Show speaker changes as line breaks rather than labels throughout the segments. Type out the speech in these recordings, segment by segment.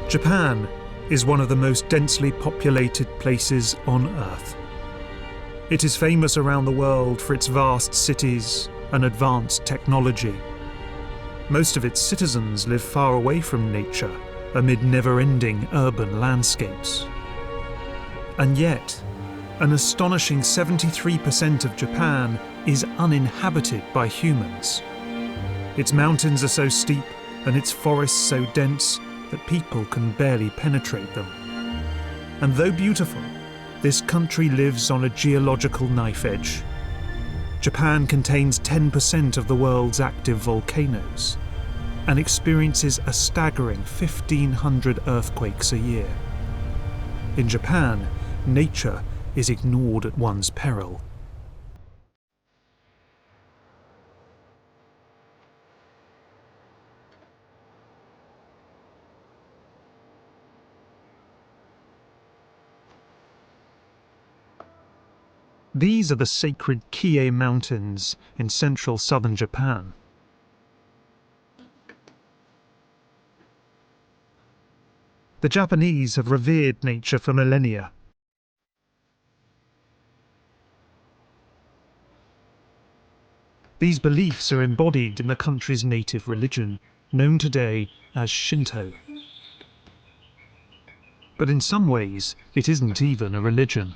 Japan is one of the most densely populated places on Earth. It is famous around the world for its vast cities and advanced technology. Most of its citizens live far away from nature, amid never-ending urban landscapes. And yet, an astonishing 73% of Japan is uninhabited by humans. Its mountains are so steep and its forests so dense that people can barely penetrate them. And though beautiful, this country lives on a geological knife edge. Japan contains 10% of the world's active volcanoes and experiences a staggering 1,500 earthquakes a year. In Japan, nature is ignored at one's peril. These are the sacred Kie Mountains in central southern Japan. The Japanese have revered nature for millennia. These beliefs are embodied in the country's native religion, known today as Shinto. But in some ways, it isn't even a religion.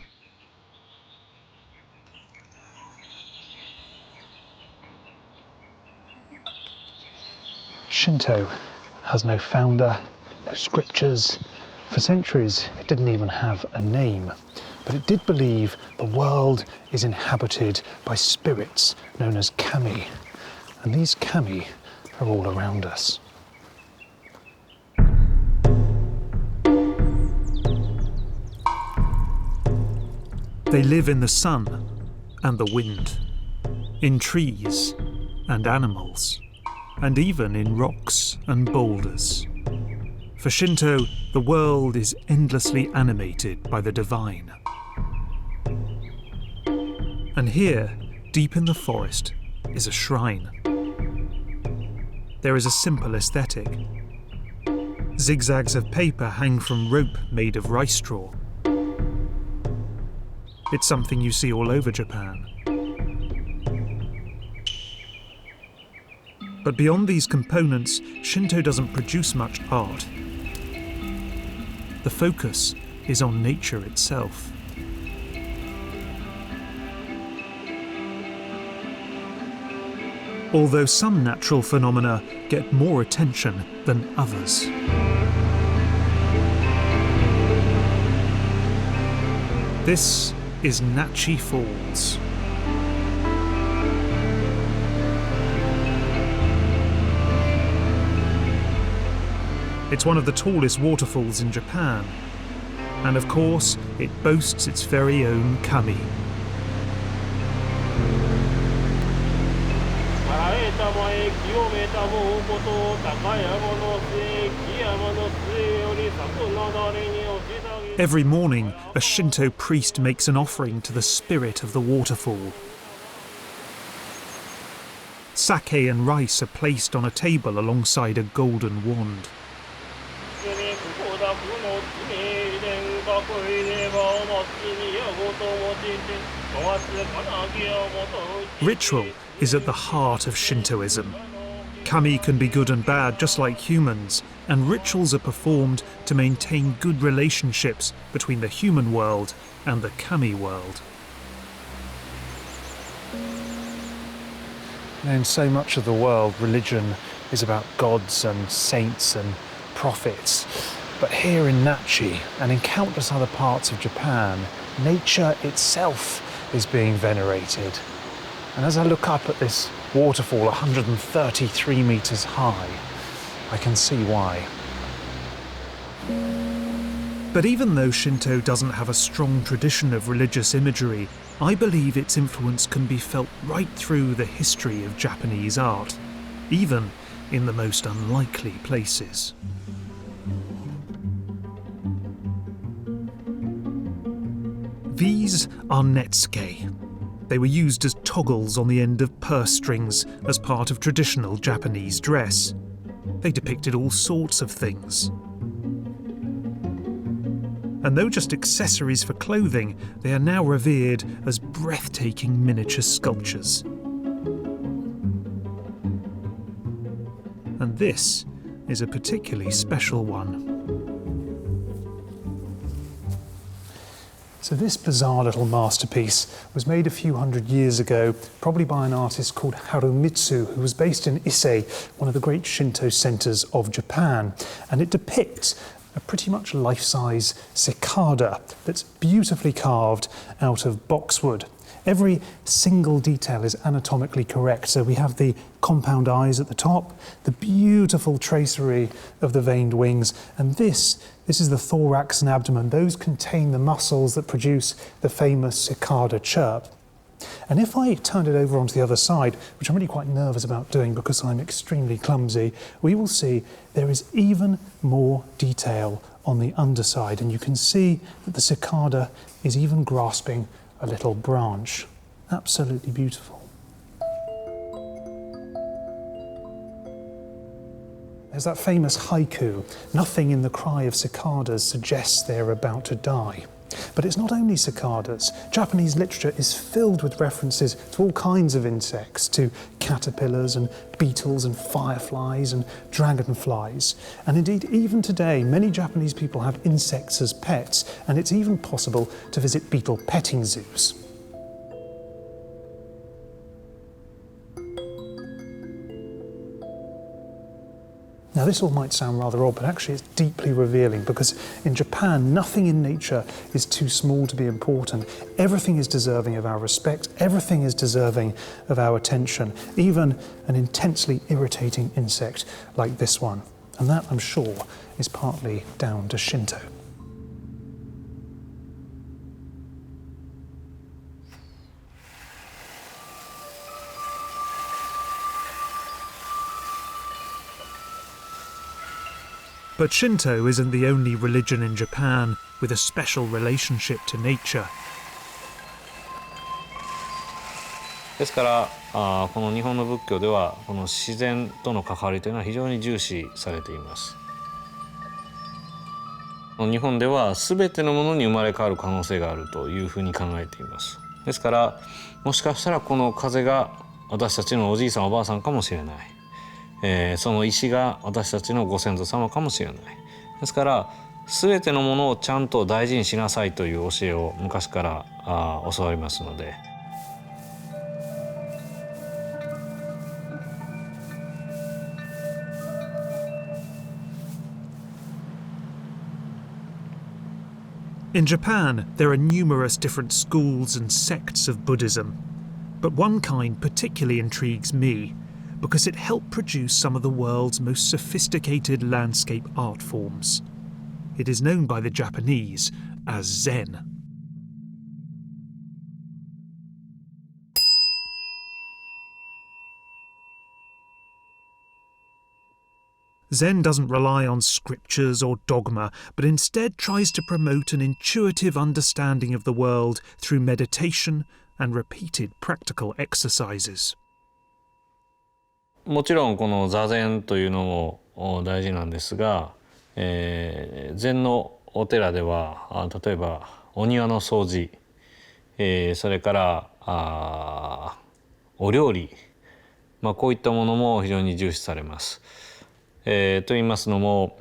Shinto has no founder, no scriptures. For centuries, it didn't even have a name. But it did believe the world is inhabited by spirits known as kami. And these kami are all around us. They live in the sun and the wind, in trees and animals, and even in rocks and boulders. For Shinto, the world is endlessly animated by the divine. And here, deep in the forest, is a shrine. There is a simple aesthetic. Zigzags of paper hang from rope made of rice straw. It's something you see all over Japan. But beyond these components, Shinto doesn't produce much art. The focus is on nature itself. Although some natural phenomena get more attention than others. This is Nachi Falls. It's one of the tallest waterfalls in Japan, and of course, it boasts its very own kami. Every morning, a Shinto priest makes an offering to the spirit of the waterfall. Sake and rice are placed on a table alongside a golden wand. Ritual is at the heart of Shintoism. Kami can be good and bad just like humans, and rituals are performed to maintain good relationships between the human world and the kami world. In so much of the world, religion is about gods and saints and prophets. But here in Nachi, and in countless other parts of Japan, nature itself is being venerated. And as I look up at this waterfall 133 meters high, I can see why. But even though Shinto doesn't have a strong tradition of religious imagery, I believe its influence can be felt right through the history of Japanese art, even in the most unlikely places. These are netsuke. They were used as toggles on the end of purse strings as part of traditional Japanese dress. They depicted all sorts of things. And though just accessories for clothing, they are now revered as breathtaking miniature sculptures. And this is a particularly special one. So this bizarre little masterpiece was made a few hundred years ago, probably by an artist called Harumitsu, who was based in Ise, one of the great Shinto centres of Japan. And it depicts a pretty much life-size cicada that's beautifully carved out of boxwood. Every single detail is anatomically correct. So we have the compound eyes at the top, the beautiful tracery of the veined wings, and this is the thorax and abdomen. Those contain the muscles that produce the famous cicada chirp. And if I turn it over onto the other side, which I'm really quite nervous about doing because I'm extremely clumsy, we will see there is even more detail on the underside, and you can see that the cicada is even grasping a little branch. Absolutely beautiful. There's that famous haiku, "Nothing in the cry of cicadas suggests they're about to die." But it's not only cicadas. Japanese literature is filled with references to all kinds of insects, to caterpillars and beetles and fireflies and dragonflies. And indeed, even today, many Japanese people have insects as pets, and it's even possible to visit beetle petting zoos. Now, this all might sound rather odd, but actually it's deeply revealing, because in Japan, nothing in nature is too small to be important. Everything is deserving of our respect. Everything is deserving of our attention, even an intensely irritating insect like this one. And that, I'm sure, is partly down to Shinto. But Shinto isn't the only religion in Japan with a special relationship to nature.
ですからこの日本の仏教ではこの自然との関わりというのは非常に重視されています。日本では全てのものに生まれ変わる可能性があるというふうに考えています。ですからもしかしたらこの風が私たちのおじいさんおばあさんかもしれない。その石が私たちのご先祖様かもしれない。ですから全てのものをちゃんと大事にしなさいという教えを昔から教わりますので。
In Japan, there are numerous different schools and sects of Buddhism, but one kind particularly intrigues me, because it helped produce some of the world's most sophisticated landscape art forms. It is known by the Japanese as Zen. Zen doesn't rely on scriptures or dogma, but instead tries to promote an intuitive understanding of the world through meditation and repeated practical exercises.
もちろんこの座禅というのも大事なんですが、禅のお寺では例えばお庭の掃除、それからお料理、こういったものも非常に重視されます。と言いますのも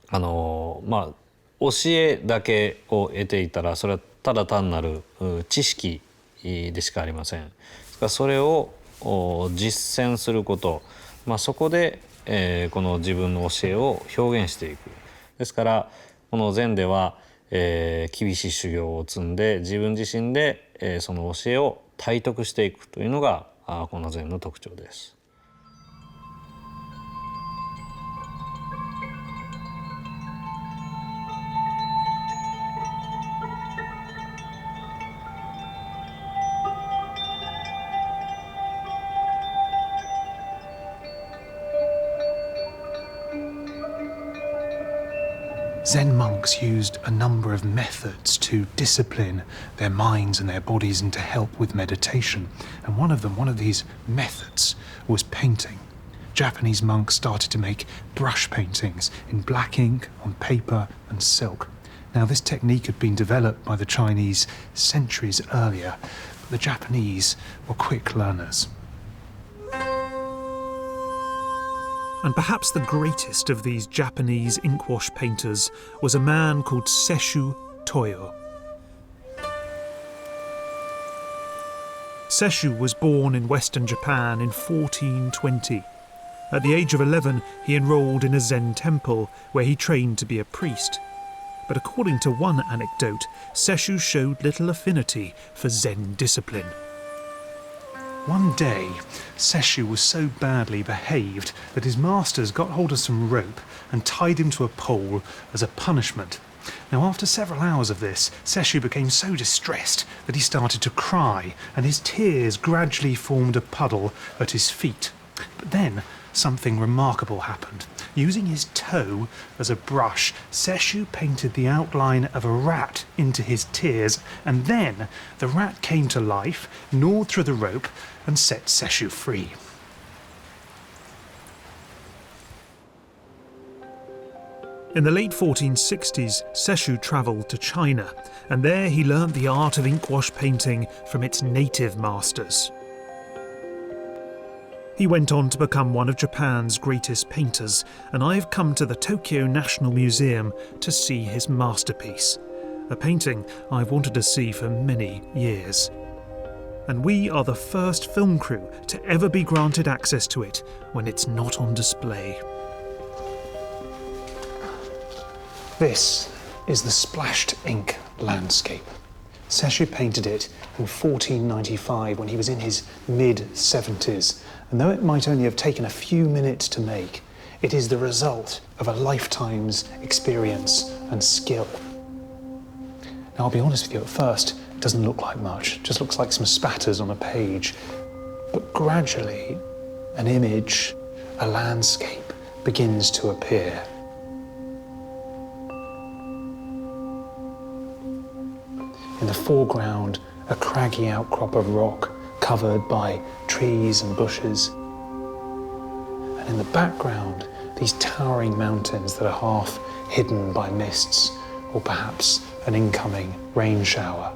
教えだけを得ていたらそれはただ単なる知識でしかありません。ですからそれを実践すること、そこで、この自分の教えを表現していく。ですからこの禅では、厳しい修行を積んで自分自身で、その教えを体得していくというのがこの禅の特徴です。
Zen monks used a number of methods to discipline their minds and their bodies and to help with meditation. And one of these methods was painting. Japanese monks started to make brush paintings in black ink, on paper and silk. Now, this technique had been developed by the Chinese centuries earlier, but the Japanese were quick learners. And perhaps the greatest of these Japanese inkwash painters was a man called Sesshu Toyo. Sesshu was born in western Japan in 1420. At the age of 11, he enrolled in a Zen temple where he trained to be a priest. But according to one anecdote, Sesshu showed little affinity for Zen discipline. One day, Sesshu was so badly behaved that his masters got hold of some rope and tied him to a pole as a punishment. Now, after several hours of this, Sesshu became so distressed that he started to cry, and his tears gradually formed a puddle at his feet. But then, something remarkable happened. Using his toe as a brush, Sesshu painted the outline of a rat into his tears, and then the rat came to life, gnawed through the rope, and set Sesshu free. In the late 1460s, Sesshu travelled to China, and there he learnt the art of inkwash painting from its native masters. He went on to become one of Japan's greatest painters, and I've come to the Tokyo National Museum to see his masterpiece, a painting I've wanted to see for many years. And we are the first film crew to ever be granted access to it when it's not on display. This is the splashed ink landscape. Sesshu painted it in 1495 when he was in his mid-70s, and though it might only have taken a few minutes to make, it is the result of a lifetime's experience and skill. Now, I'll be honest with you, at first, it doesn't look like much. It just looks like some spatters on a page. But gradually, an image, a landscape, begins to appear. In the foreground, a craggy outcrop of rock covered by trees and bushes. And in the background, these towering mountains that are half hidden by mists or perhaps an incoming rain shower.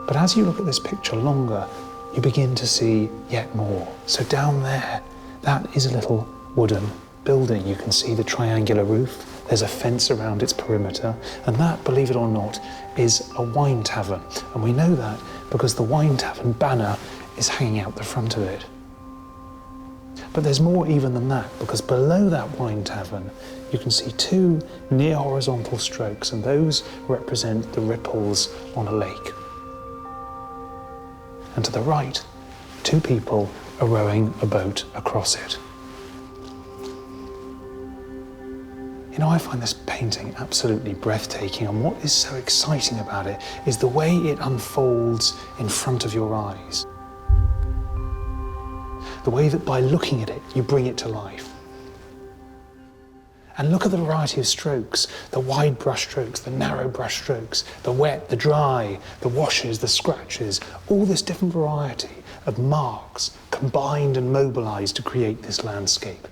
But as you look at this picture longer, you begin to see yet more. So down there, that is a little wooden building. You can see the triangular roof. There's a fence around its perimeter, and that, believe it or not, is a wine tavern. And we know that because the wine tavern banner is hanging out the front of it. But there's more even than that, because below that wine tavern, you can see two near horizontal strokes, and those represent the ripples on a lake. And to the right, two people are rowing a boat across it. You know, I find this painting absolutely breathtaking, and what is so exciting about it is the way it unfolds in front of your eyes. The way that by looking at it, you bring it to life. And look at the variety of strokes, the wide brush strokes, the narrow brush strokes, the wet, the dry, the washes, the scratches, all this different variety of marks combined and mobilized to create this landscape.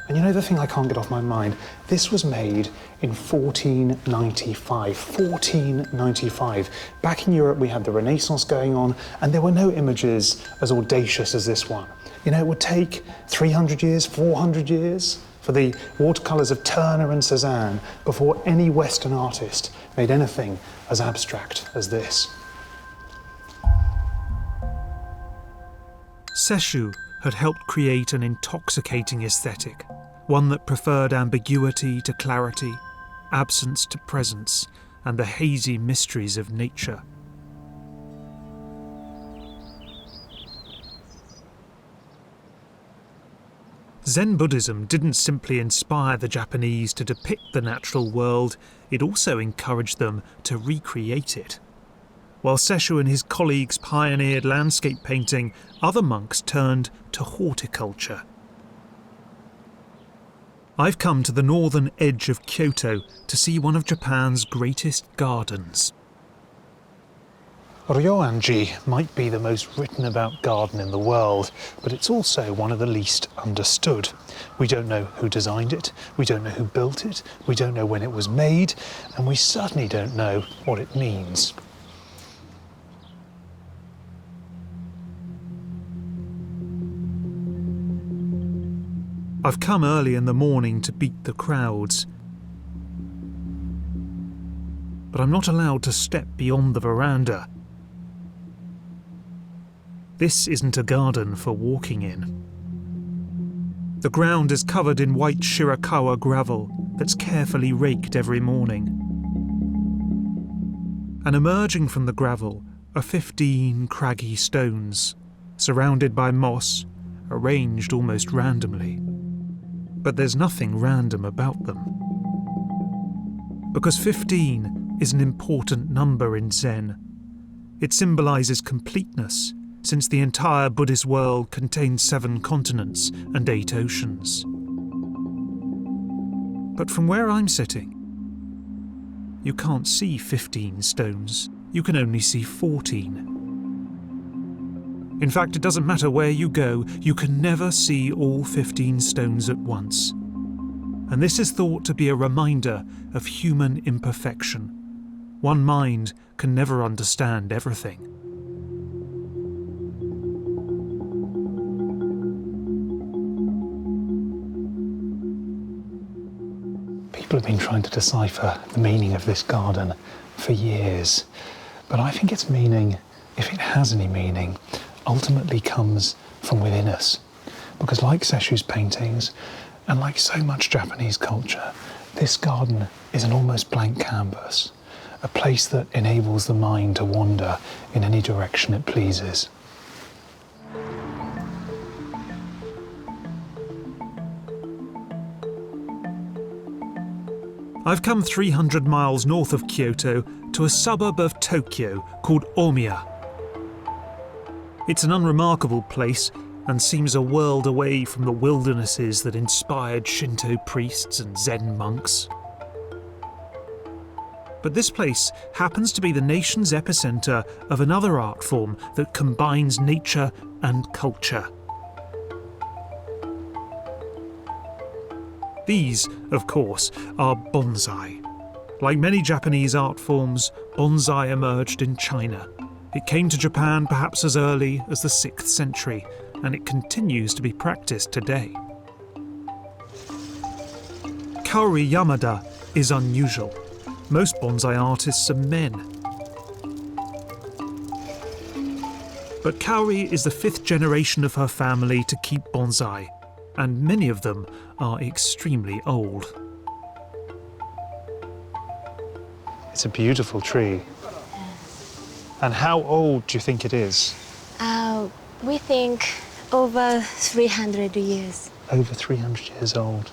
And you know the thing I can't get off my mind? This was made in 1495. 1495. Back in Europe, we had the Renaissance going on, and there were no images as audacious as this one. You know, it would take 300 years, 400 years for the watercolours of Turner and Cézanne before any Western artist made anything as abstract as this. Sesshu had helped create an intoxicating aesthetic, one that preferred ambiguity to clarity, absence to presence, and the hazy mysteries of nature. Zen Buddhism didn't simply inspire the Japanese to depict the natural world, it also encouraged them to recreate it. While Sesshu and his colleagues pioneered landscape painting, other monks turned to horticulture. I've come to the northern edge of Kyoto to see one of Japan's greatest gardens. Ryoanji might be the most written about garden in the world, but it's also one of the least understood. We don't know who designed it, we don't know who built it, we don't know when it was made, and we certainly don't know what it means. I've come early in the morning to beat the crowds, but I'm not allowed to step beyond the veranda. This isn't a garden for walking in. The ground is covered in white Shirakawa gravel that's carefully raked every morning. And emerging from the gravel are 15 craggy stones, surrounded by moss, arranged almost randomly. But there's nothing random about them. Because 15 is an important number in Zen. It symbolises completeness, since the entire Buddhist world contains 7 continents and 8 oceans. But from where I'm sitting, you can't see 15 stones, you can only see 14. In fact, it doesn't matter where you go, you can never see all 15 stones at once. And this is thought to be a reminder of human imperfection. One mind can never understand everything. People have been trying to decipher the meaning of this garden for years, but I think its meaning, if it has any meaning, ultimately comes from within us. Because like Sesshu's paintings, and like so much Japanese culture, this garden is an almost blank canvas, a place that enables the mind to wander in any direction it pleases. I've come 300 miles north of Kyoto to a suburb of Tokyo called Omiya. It's an unremarkable place and seems a world away from the wildernesses that inspired Shinto priests and Zen monks. But this place happens to be the nation's epicenter of another art form that combines nature and culture. These, of course, are bonsai. Like many Japanese art forms, bonsai emerged in China. It came to Japan perhaps as early as the 6th century, and it continues to be practiced today. Kaori Yamada is unusual. Most bonsai artists are men. But Kaori is the 5th generation of her family to keep bonsai, and many of them are extremely old. It's a beautiful tree. And how old do you think it is?
We think over 300 years.
Over 300 years old.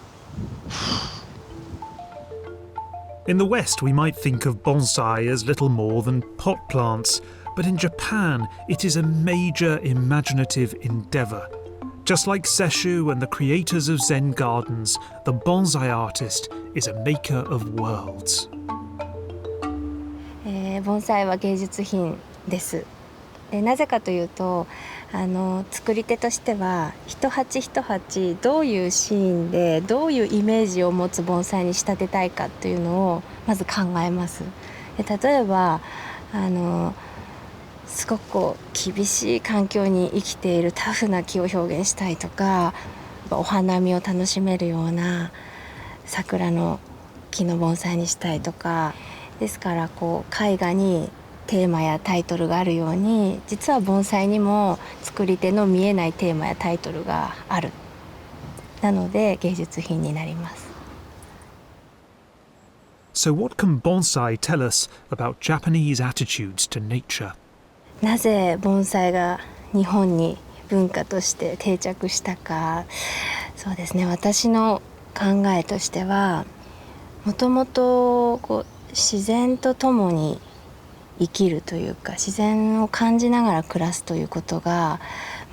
In the West, we might think of bonsai as little more than pot plants, but in Japan, it is a major imaginative endeavour. Just like Sesshu and the creators of Zen gardens, the bonsai artist is a maker of worlds.
盆栽は芸術品です。なぜかというと、作り手としては一鉢一鉢どういうシーンでどういうイメージを持つ盆栽に仕立てたいかというのをまず考えます。例えばすごく厳しい環境に生きているタフな木を表現したいとか、お花見を楽しめるような桜の木の盆栽にしたいとか、ですから絵画にテーマやタイトルがあるように、実は盆栽にも作り手の見えないテーマやタイトルがある。なので芸術品になります。
So what can bonsai tell us about Japanese attitudes to nature?
なぜ盆栽が日本に文化として定着したか。そうですね、私の考えとしては、もともと自然と共に生きるというか、自然を感じながら暮らすということが、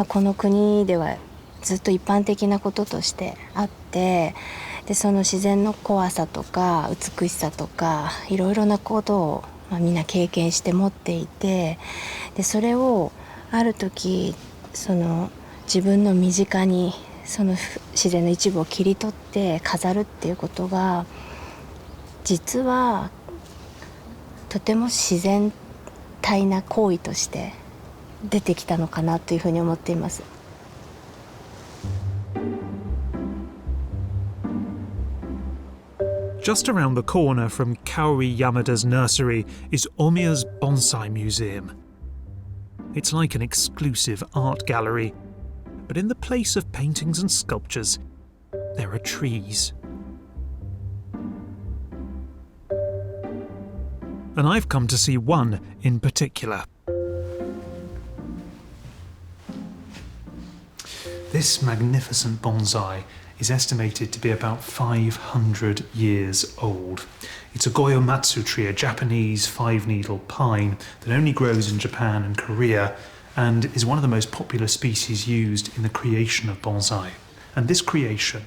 この国ではずっと一般的なこととしてあって、でその自然の怖さとか美しさとかいろいろなことをみんな経験して持っていて、でそれをある時その自分の身近にその自然の一部を切り取って飾るっていうことが実はとても自然体な行為として出てきたのかなというふうに思っています。
Just around the corner from Kaori Yamada's nursery is Omiya's Bonsai Museum. It's like an exclusive art gallery, but in the place of paintings and sculptures, there are trees. And I've come to see one in particular. This magnificent bonsai is estimated to be about 500 years old. It's a Goyomatsu tree, a Japanese five-needle pine that only grows in Japan and Korea and is one of the most popular species used in the creation of bonsai. And this creation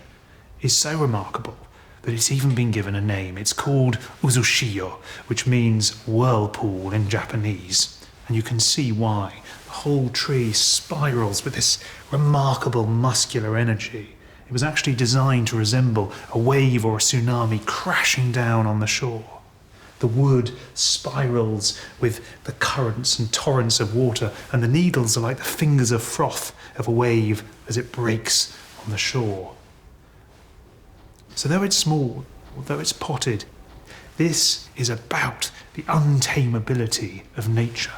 is so remarkable that it's even been given a name. It's called Uzushiyo, which means whirlpool in Japanese. And you can see why. The whole tree spirals with this remarkable muscular energy. It was actually designed to resemble a wave or a tsunami crashing down on the shore. The wood spirals with the currents and torrents of water, and the needles are like the fingers of froth of a wave as it breaks on the shore. So though it's small, although it's potted, this is about the untamability of nature.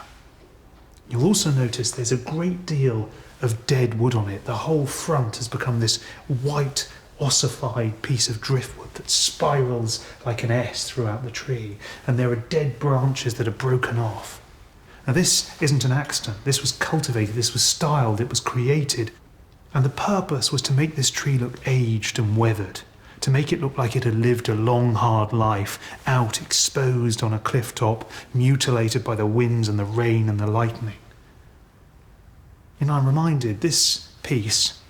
You'll also notice there's a great deal of dead wood on it. The whole front has become this white, ossified piece of driftwood that spirals like an S throughout the tree, and there are dead branches that are broken off. Now this isn't an accident. This was cultivated, this was styled, it was created, and the purpose was to make this tree look aged and weathered, to make it look like it had lived a long, hard life, out exposed on a cliff top, mutilated by the winds and the rain and the lightning. And I'm reminded this piece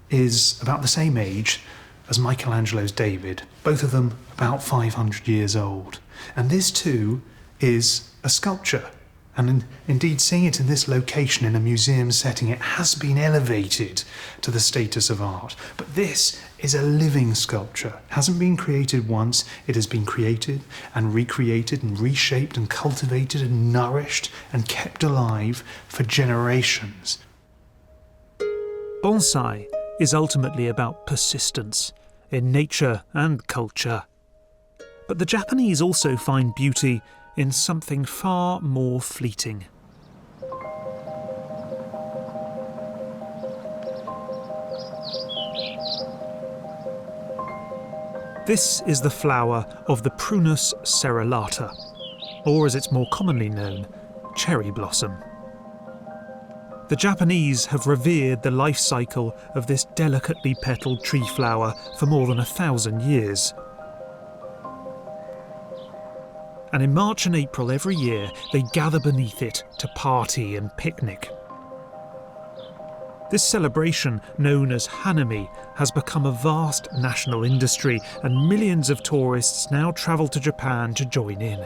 is about the same age as Michelangelo's David, both of them about 500 years old. And this too is a sculpture. And indeed, seeing it in this location in a museum setting, it has been elevated to the status of art. But this is a living sculpture. It hasn't been created once. It has been created and recreated and reshaped and cultivated and nourished and kept alive for generations. Bonsai is ultimately about persistence in nature and culture. But the Japanese also find beauty in something far more fleeting. This is the flower of the Prunus cerulata, or as it's more commonly known, cherry blossom. The Japanese have revered the life cycle of this delicately petalled tree flower for more than 1,000 years. And in March and April every year, they gather beneath it to party and picnic. This celebration, known as Hanami, has become a vast national industry, and millions of tourists now travel to Japan to join in.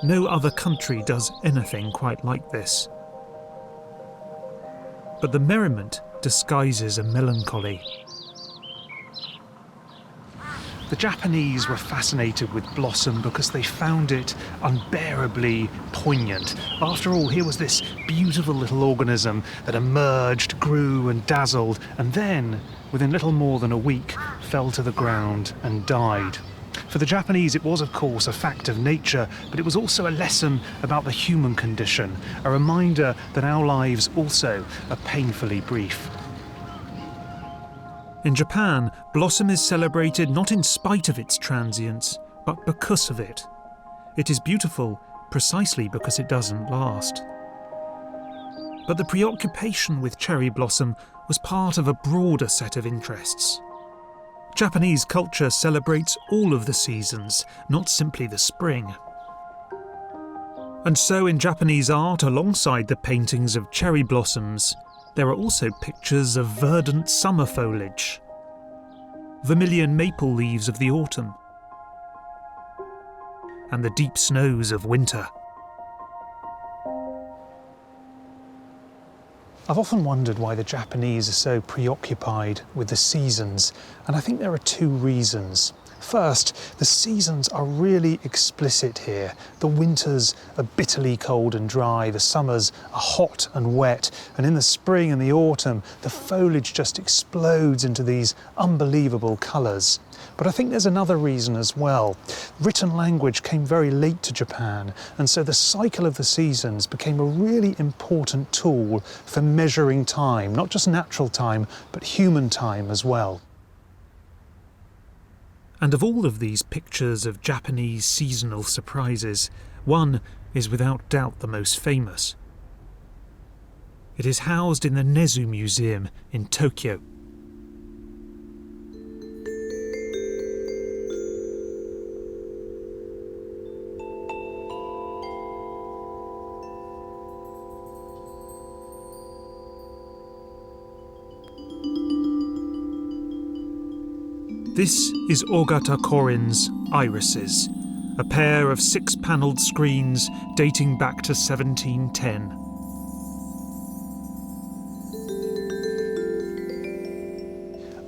No other country does anything quite like this. But the merriment disguises a melancholy. The Japanese were fascinated with blossom because they found it unbearably poignant. After all, here was this beautiful little organism that emerged, grew and dazzled, and then, within little more than a week, fell to the ground and died. For the Japanese, it was, of course, a fact of nature, but it was also a lesson about the human condition, a reminder that our lives also are painfully brief. In Japan, blossom is celebrated not in spite of its transience, but because of it. It is beautiful precisely because it doesn't last. But the preoccupation with cherry blossom was part of a broader set of interests. Japanese culture celebrates all of the seasons, not simply the spring. And so in Japanese art, alongside the paintings of cherry blossoms, there are also pictures of verdant summer foliage, vermilion maple leaves of the autumn, and the deep snows of winter. I've often wondered why the Japanese are so preoccupied with the seasons, and I think there are two reasons. First, the seasons are really explicit here. The winters are bitterly cold and dry, the summers are hot and wet, and in the spring and the autumn, the foliage just explodes into these unbelievable colours. But I think there's another reason as well. Written language came very late to Japan, and so the cycle of the seasons became a really important tool for measuring time, not just natural time, but human time as well. And of all of these pictures of Japanese seasonal surprises, one is without doubt the most famous. It is housed in the Nezu Museum in Tokyo. This is Ogata Korin's Irises, a pair of 6-panelled screens dating back to 1710.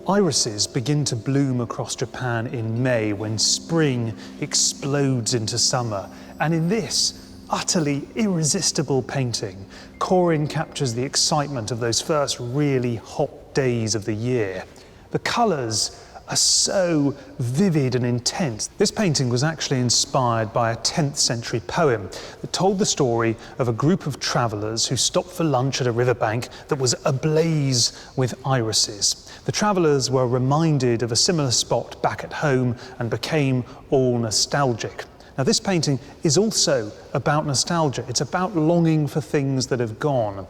Irises begin to bloom across Japan in May when spring explodes into summer, and in this utterly irresistible painting, Korin captures the excitement of those first really hot days of the year. The colours are so vivid and intense. This painting was actually inspired by a 10th century poem that told the story of a group of travellers who stopped for lunch at a riverbank that was ablaze with irises. The travellers were reminded of a similar spot back at home and became all nostalgic. Now, this painting is also about nostalgia. It's about longing for things that have gone.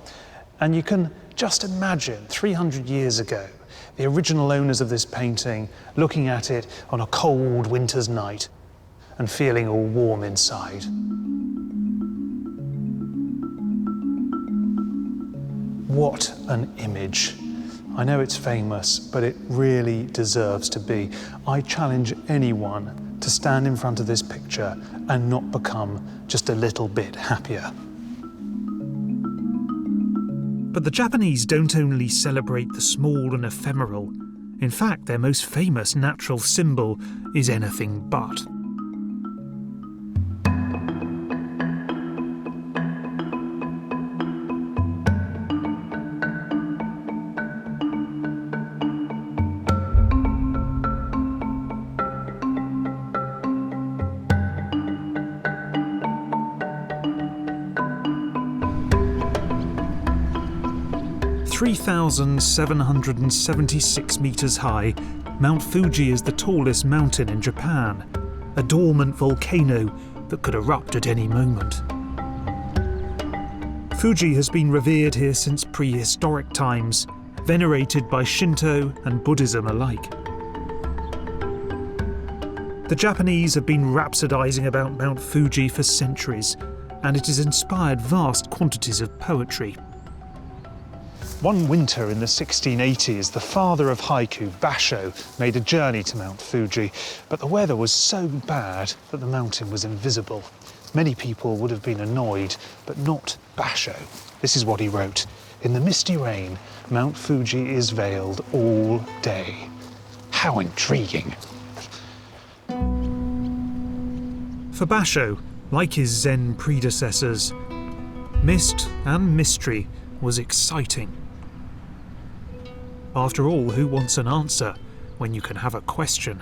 And you can just imagine 300 years ago, the original owners of this painting looking at it on a cold winter's night and feeling all warm inside. What an image. I know it's famous, but it really deserves to be. I challenge anyone to stand in front of this picture and not become just a little bit happier. But the Japanese don't only celebrate the small and ephemeral. In fact, their most famous natural symbol is anything but. (3,776 metres high), Mount Fuji is the tallest mountain in Japan, a dormant volcano that could erupt at any moment. Fuji has been revered here since prehistoric times, venerated by Shinto and Buddhism alike. The Japanese have been rhapsodising about Mount Fuji for centuries, and it has inspired vast quantities of poetry. One winter in the 1680s, the father of haiku, Basho, made a journey to Mount Fuji, but the weather was so bad that the mountain was invisible. Many people would have been annoyed, but not Basho. This is what he wrote. "In the misty rain, Mount Fuji is veiled all day." How intriguing. For Basho, like his Zen predecessors, mist and mystery was exciting. After all, who wants an answer when you can have a question?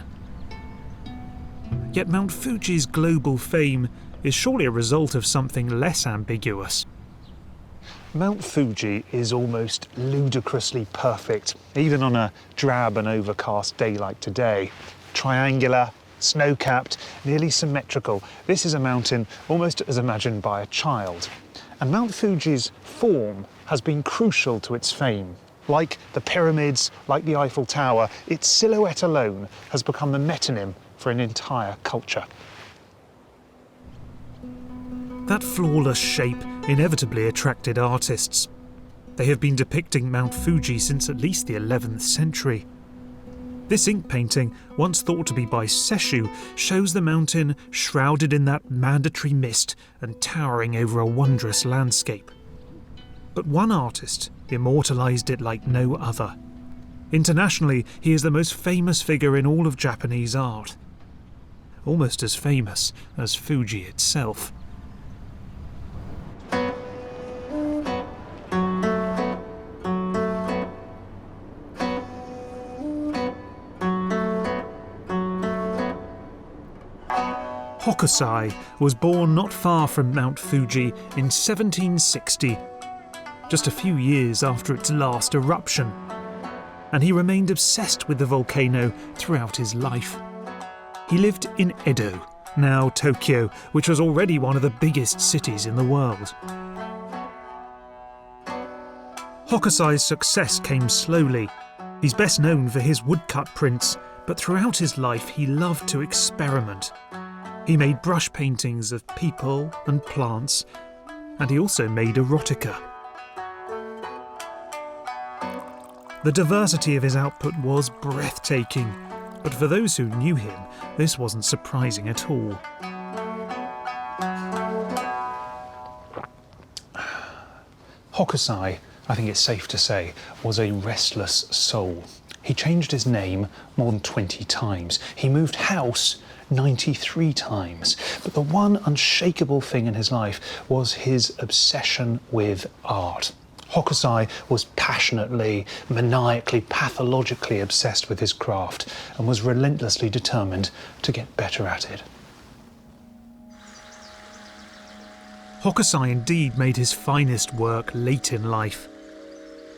Yet Mount Fuji's global fame is surely a result of something less ambiguous. Mount Fuji is almost ludicrously perfect, even on a drab and overcast day like today. Triangular, snow-capped, nearly symmetrical. This is a mountain almost as imagined by a child. And Mount Fuji's form has been crucial to its fame. Like the pyramids, like the Eiffel Tower, its silhouette alone has become the metonym for an entire culture. That flawless shape inevitably attracted artists. They have been depicting Mount Fuji since at least the 11th century. This ink painting, once thought to be by Seshu, shows the mountain shrouded in that mandatory mist and towering over a wondrous landscape. But one artist immortalised it like no other. Internationally, he is the most famous figure in all of Japanese art. Almost as famous as Fuji itself. Hokusai was born not far from Mount Fuji in 1760, just a few years after its last eruption, and he remained obsessed with the volcano throughout his life. He lived in Edo, now Tokyo, which was already one of the biggest cities in the world. Hokusai's success came slowly. He's best known for his woodcut prints, but throughout his life he loved to experiment. He made brush paintings of people and plants, and he also made erotica. The diversity of his output was breathtaking, but for those who knew him, this wasn't surprising at all. Hokusai, I think it's safe to say, was a restless soul. He changed his name more than 20 times. He moved house 93 times. But the one unshakable thing in his life was his obsession with art. Hokusai was passionately, maniacally, pathologically obsessed with his craft and was relentlessly determined to get better at it. Hokusai indeed made his finest work late in life,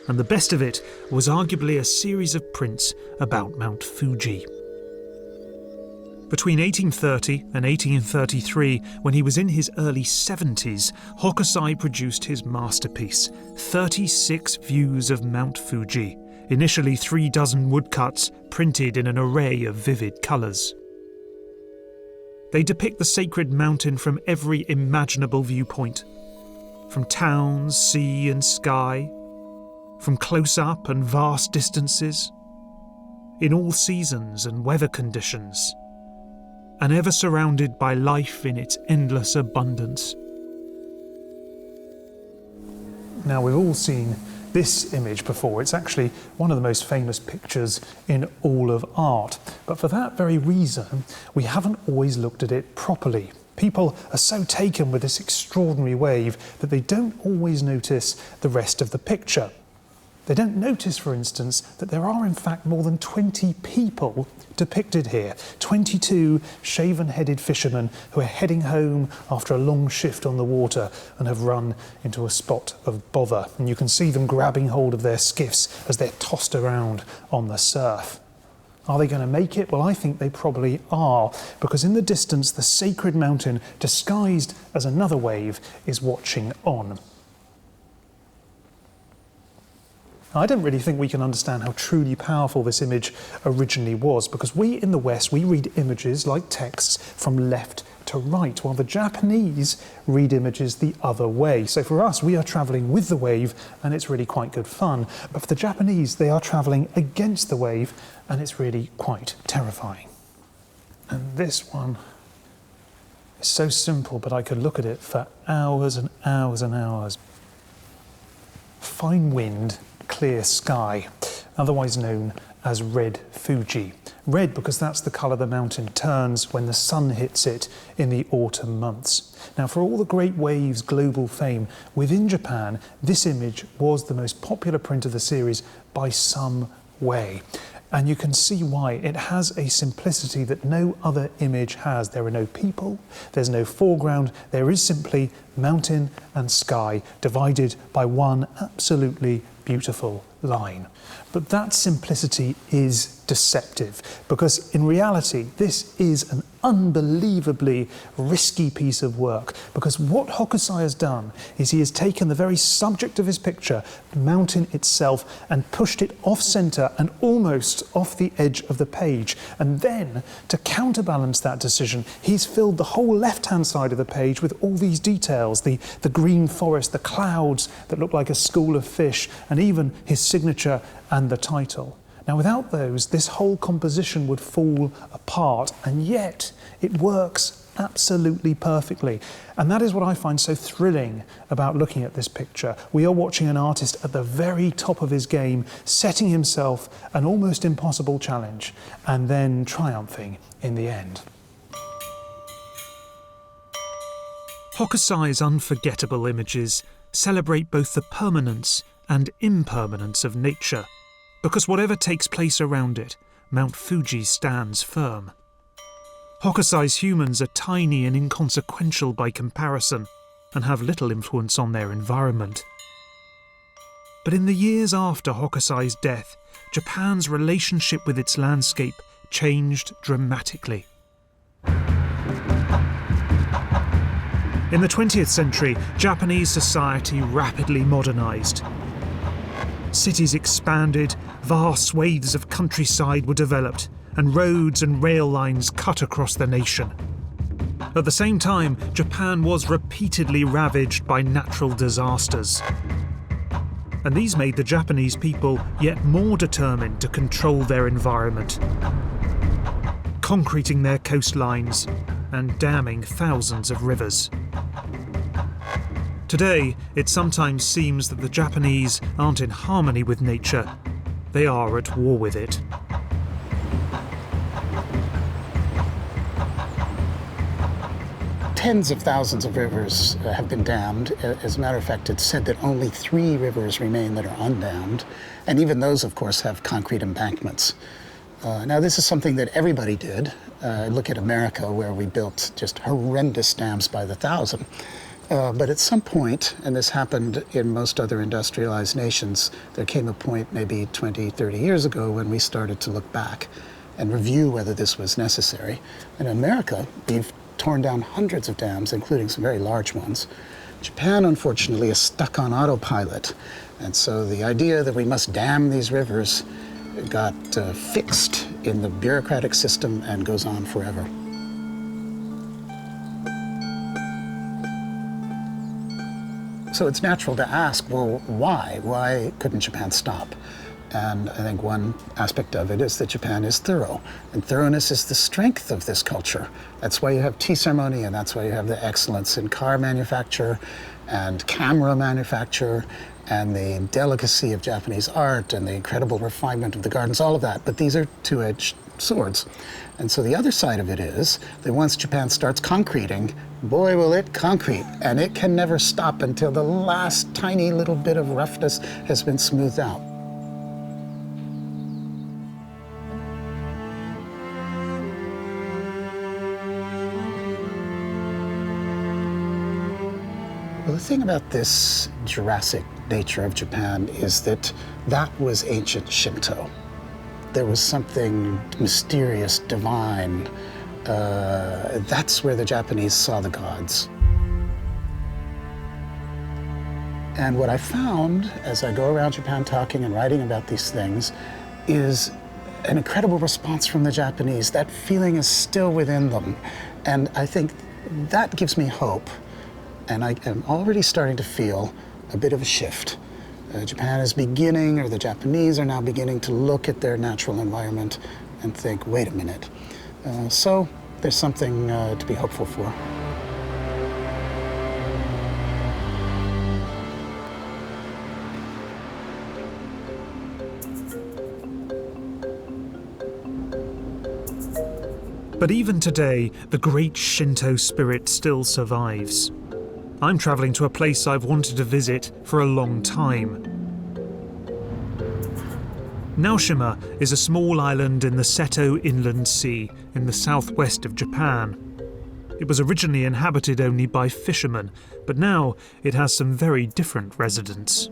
and the best of it was arguably a series of prints about Mount Fuji. Between 1830 and 1833, when he was in his early 70s, Hokusai produced his masterpiece, 36 views of Mount Fuji, initially 36 woodcuts printed in an array of vivid colours. They depict the sacred mountain from every imaginable viewpoint, from towns, sea and sky, from close-up and vast distances, in all seasons and weather conditions, and ever surrounded by life in its endless abundance. Now, we've all seen this image before. It's actually one of the most famous pictures in all of art. But for that very reason, we haven't always looked at it properly. People are so taken with this extraordinary wave that they don't always notice the rest of the picture. They don't notice, for instance, that there are in fact more than 20 people depicted here. 22 shaven-headed fishermen who are heading home after a long shift on the water and have run into a spot of bother. And you can see them grabbing hold of their skiffs as they're tossed around on the surf. Are they going to make it? Well, I think they probably are, because in the distance, the sacred mountain, disguised as another wave, is watching on. I don't really think we can understand how truly powerful this image originally was, because we in the West, we read images like texts from left to right, while the Japanese read images the other way. So for us, we are travelling with the wave, and it's really quite good fun. But for the Japanese, they are travelling against the wave, and it's really quite terrifying. And this one is so simple, but I could look at it for hours and hours and hours. Fine wind, clear sky, otherwise known as red Fuji. Red because that's the colour the mountain turns when the sun hits it in the autumn months. Now, for all the great waves' global fame, within Japan, this image was the most popular print of the series by some way. And you can see why. It has a simplicity that no other image has. There are no people, there's no foreground, there is simply mountain and sky divided by one absolutely beautiful line. But that simplicity is deceptive, because in reality this is an unbelievably risky piece of work, because what Hokusai has done is he has taken the very subject of his picture, the mountain itself, and pushed it off centre and almost off the edge of the page. And then, to counterbalance that decision, he's filled the whole left-hand side of the page with all these details, the green forest, the clouds that look like a school of fish, and even his signature and the title. Now, without those, this whole composition would fall apart, and yet it works absolutely perfectly. And that is what I find so thrilling about looking at this picture. We are watching an artist at the very top of his game, setting himself an almost impossible challenge, and then triumphing in the end. Hokusai's unforgettable images celebrate both the permanence and impermanence of nature, because whatever takes place around it, Mount Fuji stands firm. Hokusai's humans are tiny and inconsequential by comparison, and have little influence on their environment. But in the years after Hokusai's death, Japan's relationship with its landscape changed dramatically. In the 20th century, Japanese society rapidly modernized. Cities expanded, vast swathes of countryside were developed, and roads and rail lines cut across the nation. At the same time, Japan was repeatedly ravaged by natural disasters. And these made the Japanese people yet more determined to control their environment, concreting their coastlines and damming thousands of rivers. Today, it sometimes seems that the Japanese aren't in harmony with nature, they are at war with it.
Tens of thousands of rivers have been dammed. As a matter of fact, it's said that only 3 rivers remain that are undammed, and even those, of course, have concrete embankments. Now, this is something that everybody did. Look at America, where we built just horrendous dams by the thousand. But at some point, and this happened in most other industrialized nations, there came a point maybe 20, 30 years ago when we started to look back and review whether this was necessary. In America, we've torn down hundreds of dams, including some very large ones. Japan, unfortunately, is stuck on autopilot. And so the idea that we must dam these rivers got fixed in the bureaucratic system and goes on forever. So it's natural to ask, well, why? Why couldn't Japan stop? And I think one aspect of it is that Japan is thorough. And thoroughness is the strength of this culture. That's why you have tea ceremony, and that's why you have the excellence in car manufacture and camera manufacture and the delicacy of Japanese art and the incredible refinement of the gardens, all of that. But these are two-edged swords. And so the other side of it is that once Japan starts concreting, boy, will it concrete. And it can never stop until the last tiny little bit of roughness has been smoothed out. Well, the thing about this Jurassic nature of Japan is that that was ancient Shinto. There was something mysterious, divine. That's where the Japanese saw the gods. And what I found as I go around Japan talking and writing about these things is an incredible response from the Japanese. That feeling is still within them. And I think that gives me hope. And I am already starting to feel a bit of a shift. Japan is beginning, or the Japanese are now beginning to look at their natural environment and think, wait a minute. So there's something to be hopeful for.
But even today, the great Shinto spirit still survives. I'm travelling to a place I've wanted to visit for a long time. Naoshima is a small island in the Seto Inland Sea in the southwest of Japan. It was originally inhabited only by fishermen, but now it has some very different residents.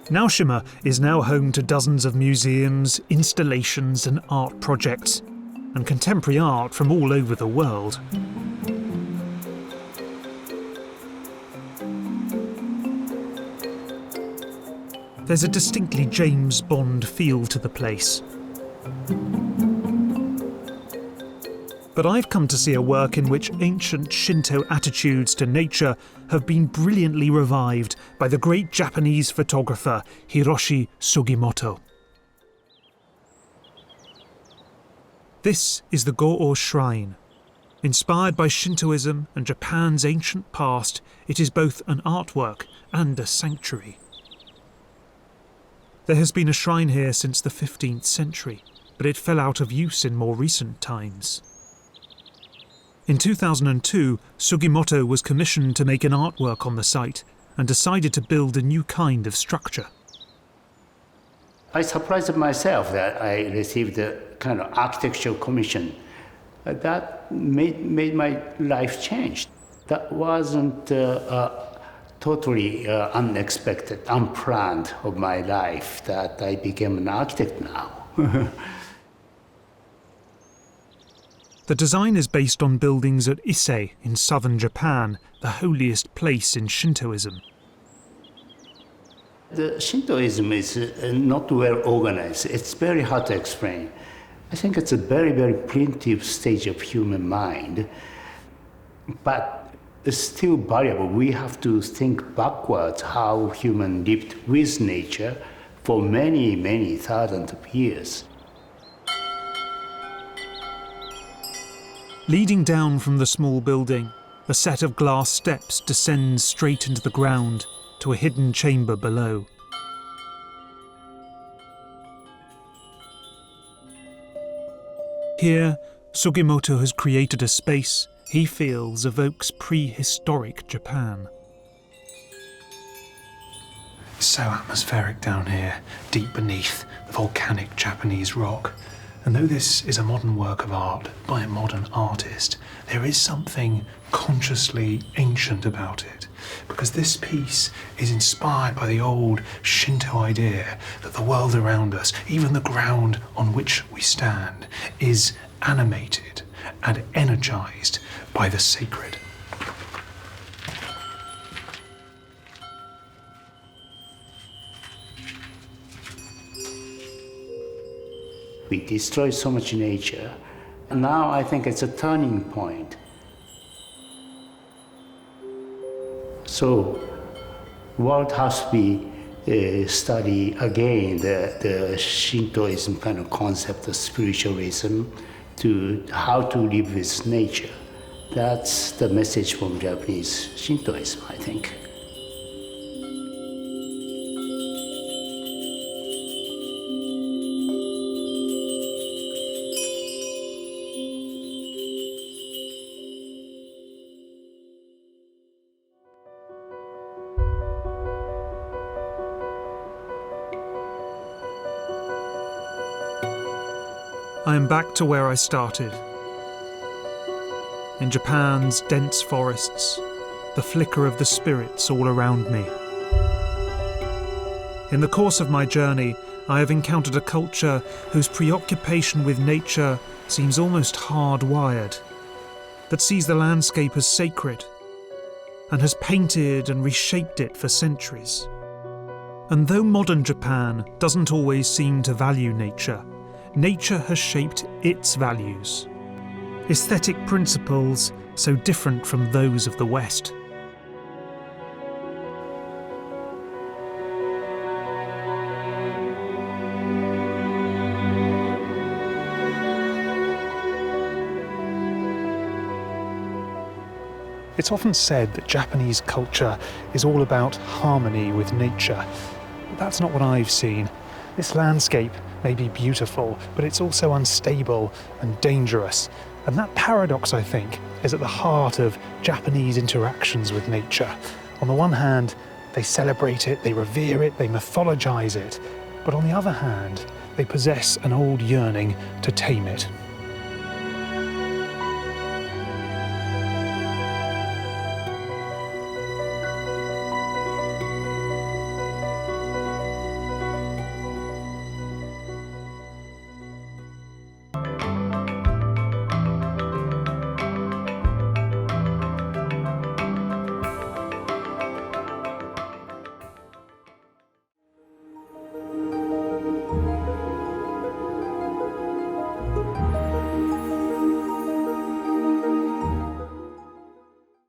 Naoshima is now home to dozens of museums, installations and art projects, and contemporary art from all over the world. There's a distinctly James Bond feel to the place. But I've come to see a work in which ancient Shinto attitudes to nature have been brilliantly revived by the great Japanese photographer Hiroshi Sugimoto. This is the Go-O Shrine. Inspired by Shintoism and Japan's ancient past, it is both an artwork and a sanctuary. There has been a shrine here since the 15th century, but it fell out of use in more recent times. In 2002, Sugimoto was commissioned to make an artwork on the site and decided to build a new kind of structure.
I surprised myself that I received a kind of architectural commission. That made my life change. That wasn't totally unexpected, unplanned of my life that I became an architect now.
The design is based on buildings at Ise in southern Japan, the holiest place in Shintoism.
The Shintoism is not well organized. It's very hard to explain. I think it's a very, very primitive stage of human mind, but it's still variable. We have to think backwards how human lived with nature for many, many thousands of years.
Leading down from the small building, a set of glass steps descends straight into the ground to a hidden chamber below. Here, Sugimoto has created a space he feels evokes prehistoric Japan. It's so atmospheric down here, deep beneath the volcanic Japanese rock. And though this is a modern work of art by a modern artist, there is something consciously ancient about it, because this piece is inspired by the old Shinto idea that the world around us, even the ground on which we stand, is animated and energized by the sacred.
We destroy so much nature. Now I think it's a turning point. So, world has to be study again the Shintoism kind of concept of spiritualism to how to live with nature. That's the message from Japanese Shintoism, I think.
I am back to where I started. In Japan's dense forests, the flicker of the spirits all around me. In the course of my journey, I have encountered a culture whose preoccupation with nature seems almost hardwired, that sees the landscape as sacred and has painted and reshaped it for centuries. And though modern Japan doesn't always seem to value nature, nature has shaped its values. Aesthetic principles so different from those of the West. It's often said that Japanese culture is all about harmony with nature, but that's not what I've seen. This landscape may be beautiful, but it's also unstable and dangerous. And that paradox, I think, is at the heart of Japanese interactions with nature. On the one hand, they celebrate it, they revere it, they mythologize it. But on the other hand, they possess an old yearning to tame it.